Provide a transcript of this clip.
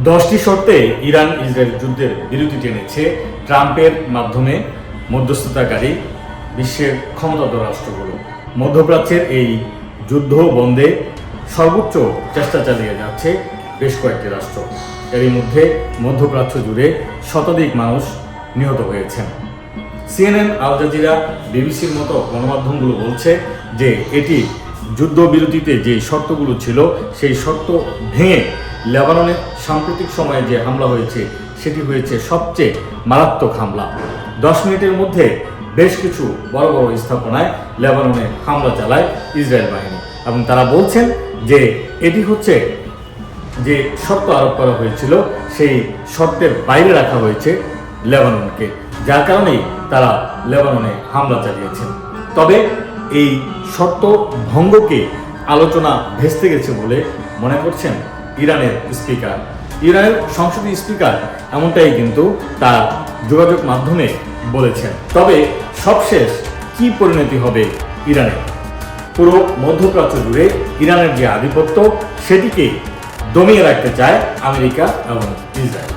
10টি শর্তে Iran Israel যুদ্ধের বিরতি টেনেছে ট্রাম্পের মাধ্যমে মধ্যস্থতাকারী বিশ্বের ক্ষমতাধর রাষ্ট্রগুলো। মধ্যপ্রাচ্যের এই যুদ্ধ বন্ধে সর্বোচ্চ চেষ্টা চালিয়ে যাচ্ছে বেশ কয়েকটি রাষ্ট্র। এরই মধ্যে মধ্যপ্রাচ্য জুড়ে শতাধিক মানুষ নিহত হয়েছেন। CNN, আল জাজিরা, বিবিসির মতো গণমাধ্যমগুলো বলছে যে এটি যুদ্ধবিরতিতে যে শর্তগুলো ছিল সেই শর্ত ভেঙে লেবাননে সাম্প্রতিক সময়ে যে হামলা হয়েছে সেটি হয়েছে সবচেয়ে মারাত্মক হামলা। 10 মিনিটের মধ্যে বেশ কিছু বড় বড় স্থাপনায় লেবাননে হামলা চালায় ইসরায়েল বাহিনী এবং তারা বলছেন যে এটি হচ্ছে যে শর্ত আরোপ করা হয়েছিল সেই শর্তের বাইরে রাখা হয়েছে লেবাননকে, যার কারণেই তারা লেবাননে হামলা চালিয়েছেন। তবে এই শর্ত ভঙ্গকে আলোচনা ভেস্তে গেছে বলে মনে করছেন ইরানের স্পিকার। ইরানের সংসদীয় স্পিকার এমনটাই কিন্তু তার যোগাযোগ মাধ্যমে বলেছেন। তবে সবশেষ কি পরিণতি হবে ইরানের? পুরো মধ্যপ্রাচ্য জুড়ে ইরানের যে আধিপত্য সেটিকে দমিয়ে রাখতে চায় আমেরিকা এবং ইসরায়েল।